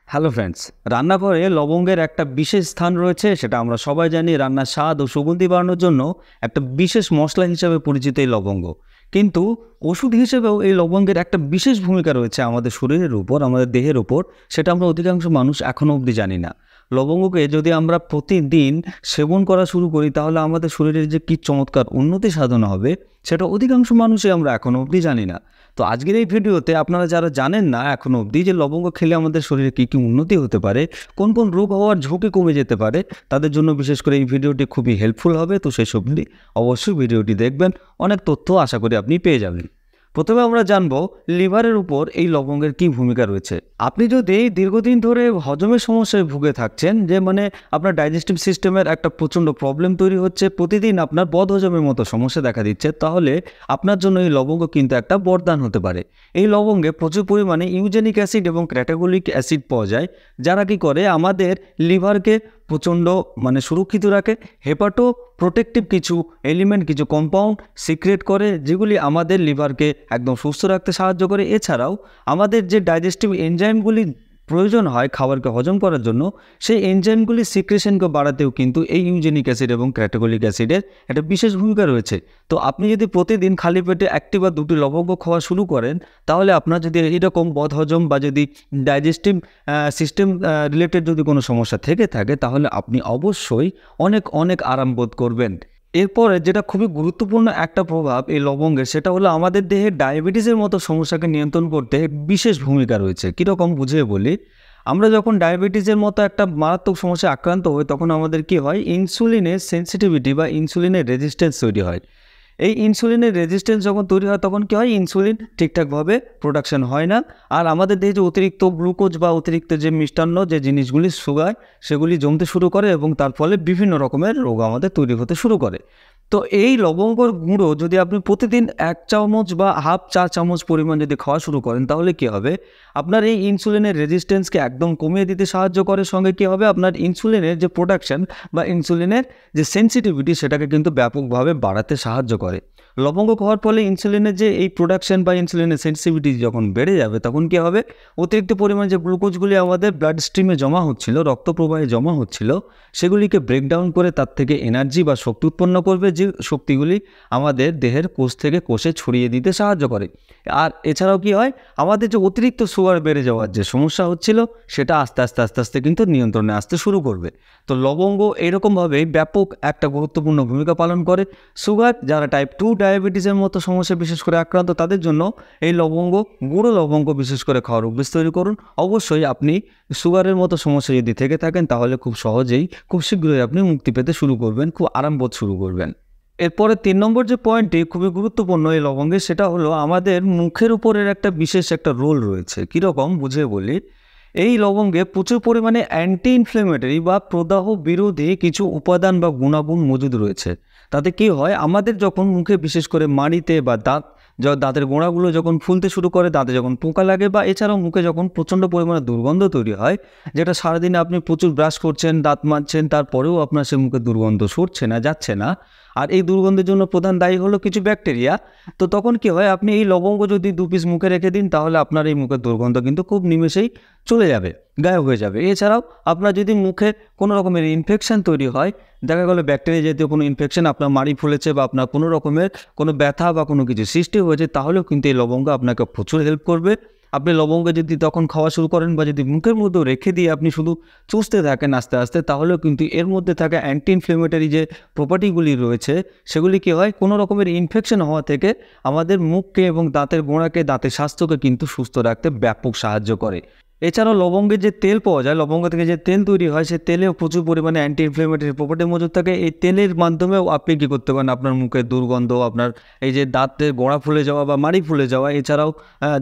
Hello friends, রান্নাঘরে লবঙ্গের একটা বিশেষ স্থান রয়েছে। সেটা আমরা সবাই জানি। রান্নার স্বাদ ও সুগন্ধি বাড়ানোর জন্য একটা বিশেষ মশলা হিসেবে পরিচিত এই লবঙ্গ। কিন্তু ওষুধ হিসেবেও এই লবঙ্গের একটা বিশেষ ভূমিকা রয়েছে আমাদের শরীরের উপর, আমাদের দেহের উপর। সেটা আমরা অধিকাংশ মানুষ এখনও অবধি জানি না। লবঙ্গকে যদি আমরা প্রতিদিন সেবন করা শুরু করি, তাহলে আমাদের শরীরের যে কী চমৎকার উন্নতি সাধন হবে, সেটা অধিকাংশ মানুষই আমরা এখনও অবধি জানি না। তো আজকের এই ভিডিওতে আপনারা যারা জানেন না এখনও অবধি যে লবঙ্গ খেলে আমাদের শরীরে কী কী উন্নতি হতে পারে, কোন কোন রোগ হওয়ার ঝুঁকি কমে যেতে পারে, তাদের জন্য বিশেষ করে এই ভিডিওটি খুবই হেল্পফুল হবে। তো সেই সব অবশ্যই ভিডিওটি দেখবেন, অনেক তথ্য আশা করি আপনি পেয়ে যাবেন। প্রথমে আমরা জানবো লিভারের উপর এই লবঙ্গের কী ভূমিকা রয়েছে। আপনি যদি দীর্ঘদিন ধরে হজমের সমস্যায় ভুগে থাকছেন, যে আপনার ডাইজেস্টিভ সিস্টেমের একটা প্রচণ্ড প্রবলেম তৈরি হচ্ছে, প্রতিদিন আপনার বদহজমের মতো সমস্যা দেখা দিচ্ছে, তাহলে আপনার জন্য এই লবঙ্গ কিন্তু একটা বরদান হতে পারে। এই লবঙ্গে প্রচুর পরিমাণে ইউজেনিক অ্যাসিড এবং ক্যাটাগোলিক অ্যাসিড পাওয়া যায়, যারা কি করে আমাদের লিভারকে প্রচণ্ড সুরক্ষিত রাখে। হেপাটো প্রোটেক্টিভ কিছু এলিমেন্ট, কিছু কম্পাউন্ড সিক্রেট করে, যেগুলি আমাদের লিভারকে একদম সুস্থ রাখতে সাহায্য করে। এছাড়াও আমাদের যে ডাইজেস্টিভ এনজাইমগুলি প্রয়োজন হয় খাবারকে হজম করার জন্য, সেই এনজাইমগুলি সিক্রেশনকে বাড়াতেও কিন্তু এই ইউজেনিক অ্যাসিড এবং ক্যাটাগোলিক অ্যাসিডের একটা বিশেষ ভূমিকা রয়েছে। তো আপনি যদি প্রতিদিন খালি পেটে একটি বা দুটি লবঙ্গ খাওয়া শুরু করেন, তাহলে আপনার যদি এইরকম বদহজম বা যদি ডাইজেস্টিভ সিস্টেম রিলেটেড যদি কোনো সমস্যা থেকে থাকে, তাহলে আপনি অবশ্যই অনেক অনেক আরাম বোধ করবেন। এরপরে যেটা খুবই গুরুত্বপূর্ণ একটা প্রভাব এই লবঙ্গের, সেটা হলো আমাদের দেহে ডায়াবেটিসের মতো সমস্যাকে নিয়ন্ত্রণ করতে বিশেষ ভূমিকা রয়েছে। কীরকম বুঝিয়ে বলি, আমরা যখন ডায়াবেটিসের মতো একটা মারাত্মক সমস্যায় আক্রান্ত হই, তখন আমাদের কি হয়, ইনসুলিনের সেন্সিটিভিটি বা ইনসুলিনের রেজিস্ট্যান্স তৈরি হয়। এই ইনসুলিনের রেজিস্ট্যান্স যখন তৈরি হয়, তখন কী হয়, ইনসুলিন ঠিকঠাকভাবে প্রোডাকশন হয় না। আর আমাদের দেহে যে অতিরিক্ত গ্লুকোজ বা অতিরিক্ত যে মিষ্টান্ন, যে জিনিসগুলি সুগার, সেগুলি জমতে শুরু করে এবং তার ফলে বিভিন্ন রকমের রোগ আমাদের তৈরি হতে শুরু করে। তো এই লবঙ্গর গুঁড়ো যদি আপনি প্রতিদিন 1 চামচ বা হাফ চা চামচ পরিমাণ যদি খাওয়া শুরু করেন, তাহলে কী হবে, আপনার এই ইনসুলিনের রেজিস্ট্যান্সকে একদম কমিয়ে দিতে সাহায্য করে। সঙ্গে কী হবে, আপনার ইনসুলিনের যে প্রোডাকশন বা ইনসুলিনের যে সেন্সিটিভিটি, সেটাকে কিন্তু ব্যাপকভাবে বাড়াতে সাহায্য করে। লবঙ্গ খাওয়ার ফলে ইনসুলিনের যে এই প্রোডাকশন বা ইনসুলিনের সেন্সিটিভিটি যখন বেড়ে যাবে, তখন কী হবে, অতিরিক্ত পরিমাণে যে গ্লুকোজগুলি আমাদের ব্লাড স্ট্রিমে জমা হচ্ছিল, রক্ত প্রবাহে জমা হচ্ছিল, সেগুলিকে ব্রেকডাউন করে তার থেকে এনার্জি বা শক্তি উৎপন্ন করবে, যে শক্তিগুলি আমাদের দেহের কোষ থেকে কোষে ছড়িয়ে দিতে সাহায্য করে। আর এছাড়াও কি হয়, আমাদের যে অতিরিক্ত সুগার বেড়ে যাওয়ার যে সমস্যা হচ্ছিল, সেটা আস্তে আস্তে আস্তে আস্তে কিন্তু নিয়ন্ত্রণে আসতে শুরু করবে। তো লবঙ্গ এরকমভাবে ব্যাপক একটা গুরুত্বপূর্ণ ভূমিকা পালন করে। সুগার, যারা টাইপ 2 ডায়াবেটিসের মতো সমস্যা বিশেষ করে আক্রান্ত, তাদের জন্য এই লবঙ্গ, গুঁড়ো লবঙ্গ বিশেষ করে খাওয়ার অভ্যেস তৈরি করুন। অবশ্যই আপনি সুগারের মতো সমস্যা যদি থেকে থাকেন, তাহলে খুব সহজেই, খুব শীঘ্রই আপনি মুক্তি পেতে শুরু করবেন, খুব আরামবোধ শুরু করবেন। এরপরে 3 নম্বর যে পয়েন্টটি খুবই গুরুত্বপূর্ণ এই লবঙ্গে, সেটা হলো আমাদের মুখের উপরের একটা বিশেষ একটা রোল রয়েছে। কীরকম বুঝিয়ে বলি, এই লবঙ্গে প্রচুর পরিমাণে অ্যান্টি ইনফ্লেমেটরি বা প্রদাহ বিরোধী কিছু উপাদান বা গুণাগুণ মজুদ রয়েছে। তাতে কী হয়, আমাদের যখন মুখে বিশেষ করে মাড়িতে বা দাঁতের গোড়াগুলো যখন ফুলতে শুরু করে, দাঁতে যখন পোকা লাগে, বা এছাড়াও মুখে যখন প্রচণ্ড পরিমাণে দুর্গন্ধ তৈরি হয়, যেটা সারাদিনে আপনি প্রচুর ব্রাশ করছেন, দাঁত মাজছেন, তারপরেও আপনার সে মুখে দুর্গন্ধ সরছে না, যাচ্ছে না, আর এই দুর্গন্ধের জন্য প্রধান দায়ী হলো কিছু ব্যাকটেরিয়া। তো তখন কি হয়, আপনি এই লবঙ্গ যদি 2 পিস মুখে রেখে দিন, তাহলে আপনার এই মুখের দুর্গন্ধ কিন্তু খুব নিমেষেই চলে যাবে, গায়েব হয়ে যাবে। এছাড়াও আপনার যদি মুখে কোনো রকমের ইনফেকশন তৈরি হয়, দেখা গেলো ব্যাকটেরিয়া জাতীয় কোনো ইনফেকশন, আপনার মাড়ি ফুলেছে বা আপনার কোনো রকমের কোনো ব্যথা বা কোনো কিছু সৃষ্টি হয়েছে, তাহলেও কিন্তু এই লবঙ্গ আপনাকে প্রচুর হেল্প করবে। আপনি লবঙ্গ যদি তখন খাওয়া শুরু করেন, বা যদি মুখের মধ্যেও রেখে দিয়ে আপনি শুধু চুষতে থাকেন আস্তে আস্তে, তাহলেও কিন্তু এর মধ্যে থাকা অ্যান্টি ইনফ্লেমেটরি যে প্রপার্টিগুলি রয়েছে, সেগুলি কী হয়, কোনো রকমের ইনফেকশন হওয়া থেকে আমাদের মুখকে এবং দাঁতের গোড়াকে, দাঁতের স্বাস্থ্যকে কিন্তু সুস্থ রাখতে ব্যাপক সাহায্য করে। এছাড়াও লবঙ্গের যে তেল পাওয়া যায়, লবঙ্গ থেকে যে তেল তৈরি হয়, সে তেলেও প্রচুর পরিমাণে অ্যান্টি ইনফ্লেমেটরি প্রপার্টি মজুদ থাকে। এই তেলের মাধ্যমেও আপনি কী করতে পারেন, আপনার মুখের দুর্গন্ধ, আপনার এই যে দাঁতের গোড়া ফুলে যাওয়া বা মাড়ি ফুলে যাওয়া, এছাড়াও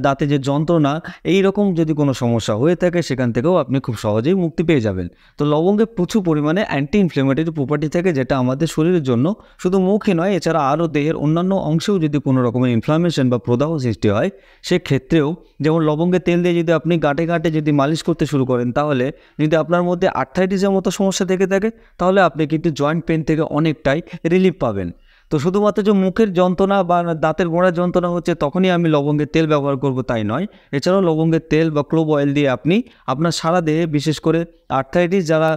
দাঁতে যে যন্ত্রণা, এই রকম যদি কোনো সমস্যা হয়ে থাকে, সেখান থেকেও আপনি খুব সহজেই মুক্তি পেয়ে যাবেন। তো লবঙ্গে প্রচুর পরিমাণে অ্যান্টি ইনফ্লেমেটরি প্রপার্টি থাকে, যেটা আমাদের শরীরের জন্য শুধু মুখই নয়, এছাড়া আরও দেহের অন্যান্য অংশেও যদি কোনো রকমের ইনফ্লামেশন বা প্রদাহ সৃষ্টি হয়, সেক্ষেত্রেও, যেমন লবঙ্গের তেল দিয়ে যদি আপনি গাঁটে গাঁটে যদি মালিশ করতে শুরু করেন, তাহলে যদি আপনার মধ্যে আর্থ্রাইটিসের মতো সমস্যা থেকে থাকে, তাহলে আপনি কিন্তু জয়েন্ট পেন থেকে অনেকটাই রিলিফ পাবেন। তো তো শুধুমাত্র যে মুখের যন্ত্রণা বা দাঁতের গোড়ার যন্ত্রণা হচ্ছে তখনই আমি লবঙ্গের তেল ব্যবহার করব তাই নয়। এছাড়াও লবঙ্গের তেল বা ক্লোভ অয়েল দিয়ে আপনি আপনার সারা দেহে, বিশেষ করে আর্থ্রাইটিস যারা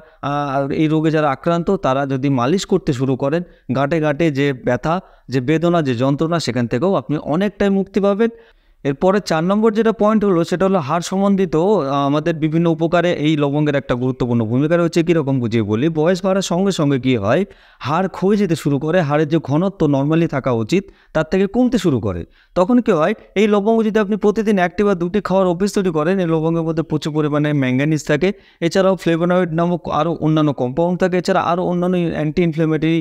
এই রোগে যারা আক্রান্ত, তারা যদি মালিশ করতে শুরু করেন, গাঁটে গাঁটে যে ব্যথা, যে বেদনা, যে যন্ত্রণা, সেখান থেকেও আপনি অনেকটাই মুক্তি পাবেন। এরপরে 4 নম্বর যেটা পয়েন্ট হলো সেটা হলো হাড় সম্বন্ধিত আমাদের বিভিন্ন উপকারে এই লবঙ্গের একটা গুরুত্বপূর্ণ ভূমিকা রয়েছে। কীরকম বুঝিয়ে বলি, বয়স বাড়ার সঙ্গে সঙ্গে কী হয়, হাড় ক্ষয়ে যেতে শুরু করে, হাড়ের যে ঘনত্ব নর্মালি থাকা উচিত তার থেকে কমতে শুরু করে। তখন কী হয়, এই লবঙ্গ যদি আপনি প্রতিদিন 1টি বা 2টি খাওয়ার অভ্যেস তৈরি করেন, এই লবঙ্গের মধ্যে প্রচুর পরিমাণে ম্যাঙ্গানিজ থাকে, এছাড়াও ফ্লেভোনয়েড নামক আরও অন্যান্য কম্পাউন্ড থাকে, এছাড়া আরও অন্যান্য অ্যান্টি ইনফ্লেমেটরি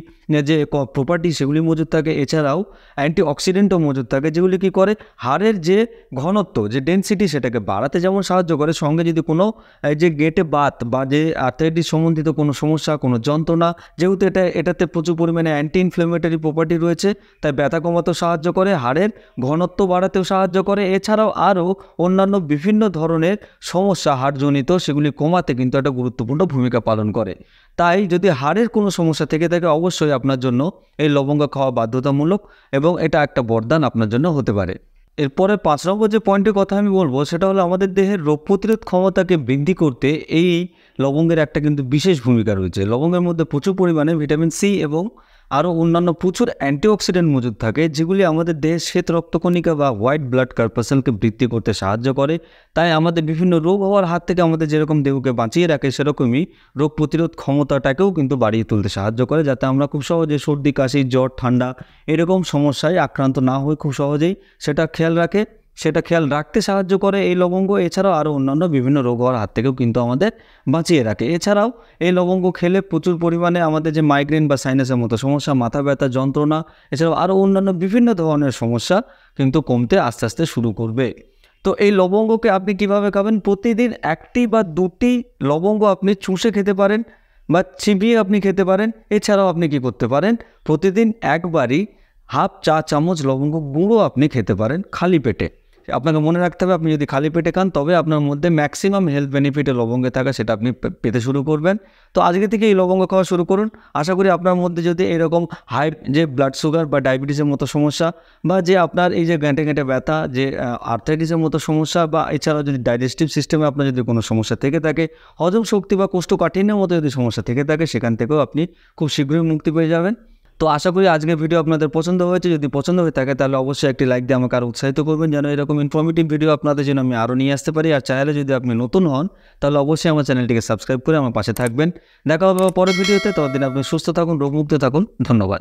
যে প্রপার্টি সেগুলি মজুদ থাকে, এছাড়াও অ্যান্টি অক্সিডেন্টও মজুদ থাকে, যেগুলি কী করে হাড়ের যে ঘনত্ব, যে ডেনসিটি, সেটাকে বাড়াতে যেমন সাহায্য করে, সঙ্গে যদি কোনো যে গেঁটে বাত বা যে আর্থ্রাইটিস সম্বন্ধিত কোনো সমস্যা, কোনো যন্ত্রণা, যেহেতু এটাতে প্রচুর পরিমাণে অ্যান্টি ইনফ্লেমেটরি প্রপার্টি রয়েছে, তাই ব্যথা কমাতেও সাহায্য করে, হাড়ের ঘনত্ব বাড়াতেও সাহায্য করে, এছাড়াও আরও অন্যান্য বিভিন্ন ধরনের সমস্যা হাড়জনিত, সেগুলি কমাতে কিন্তু একটা গুরুত্বপূর্ণ ভূমিকা পালন করে। তাই যদি হাড়ের কোনো সমস্যা থেকে থাকে, অবশ্যই আপনার জন্য এই লবঙ্গ খাওয়া বাধ্যতামূলক এবং এটা একটা বরদান আপনার জন্য হতে পারে। এরপরে 5 নম্বর যে পয়েন্টের কথা আমি বলবো সেটা হলো আমাদের দেহের রোগ প্রতিরোধ ক্ষমতাকে বৃদ্ধি করতে এই লবঙ্গের একটা কিন্তু বিশেষ ভূমিকা রয়েছে। লবঙ্গের মধ্যে প্রচুর পরিমাণে ভিটামিন সি এবং আরও অন্যান্য প্রচুর অ্যান্টিঅক্সিডেন্ট মজুদ থাকে, যেগুলি আমাদের দেহের শ্বেত রক্তকণিকা বা হোয়াইট ব্লাড কর্পাসেলকে বৃদ্ধি করতে সাহায্য করে। তাই আমাদের বিভিন্ন রোগ হওয়ার হাত থেকে আমাদের যেরকম দেহকে বাঁচিয়ে রাখে, সেরকমই রোগ প্রতিরোধ ক্ষমতাটাকেও কিন্তু বাড়িয়ে তুলতে সাহায্য করে, যাতে আমরা খুব সহজে সর্দি, কাশি, জ্বর, ঠান্ডা এরকম সমস্যায় আক্রান্ত না হই খুব সহজেই, সেটা খেয়াল রাখতে সাহায্য করে এই লবঙ্গ। এছাড়াও আরও অন্যান্য বিভিন্ন রোগ হওয়ার হাত থেকেও কিন্তু আমাদের বাঁচিয়ে রাখে। এছাড়াও এই লবঙ্গ খেলে প্রচুর পরিমাণে আমাদের যে মাইগ্রেন বা সাইনাসের মতো সমস্যা, মাথা ব্যথা, যন্ত্রণা, এছাড়াও আরও অন্যান্য বিভিন্ন ধরনের সমস্যা কিন্তু কমতে আস্তে আস্তে শুরু করবে। তো এই লবঙ্গকে আপনি কিভাবে খাবেন? প্রতিদিন 1টি বা 2টি লবঙ্গ আপনি চুষে খেতে পারেন বা চিবিয়ে আপনি খেতে পারেন। এছাড়াও আপনি কি করতে পারেন, প্রতিদিন একবারই হাফ চা চামচ লবঙ্গ গুঁড়ো আপনি খেতে পারেন খালি পেটে। আপনাকে মনে রাখতে হবে, আপনি যদি খালি পেটে খান তবে আপনার মধ্যে ম্যাক্সিমাম হেলথ বেনিফিটে লবঙ্গে থাকা সেটা আপনি পেতে শুরু করবেন। তো আজকে থেকে এই লবঙ্গ খাওয়া শুরু করুন। আশা করি আপনার মধ্যে যদি এরকম হাই যে ব্লাড সুগার বা ডায়াবেটিসের মতো সমস্যা, বা যে আপনার এই যে গাঁটে গাঁটে ব্যথা, যে আর্থ্রাইটিসের মতো সমস্যা, বা এছাড়াও যদি ডাইজেস্টিভ সিস্টেমে আপনার যদি কোনো সমস্যা থেকে থাকে, হজম শক্তি বা কোষ্ঠকাঠিন্যের মতো যদি সমস্যা থেকে থাকে, সেখান থেকেও আপনি খুব শীঘ্রই মুক্তি পেয়ে যাবেন। তো আশা করি আজকের ভিডিও আপনাদের পছন্দ হয়েছে। যদি পছন্দ হয়ে থাকে তাহলে অবশ্যই একটি লাইক দিয়ে আমাকে আরও উৎসাহিত করবেন, যেন এরকম ইনফরমেটিভ ভিডিও আপনাদের জন্য আমি আরও নিয়ে আসতে পারি। আর চ্যানেলে যদি আপনি নতুন হন তাহলে অবশ্যই আমার চ্যানেলটিকে সাবস্ক্রাইব করে আমার পাশে থাকবেন। দেখা হবে পরের ভিডিওতে। ততদিন আপনি সুস্থ থাকুন, রোগমুক্ত থাকুন। ধন্যবাদ।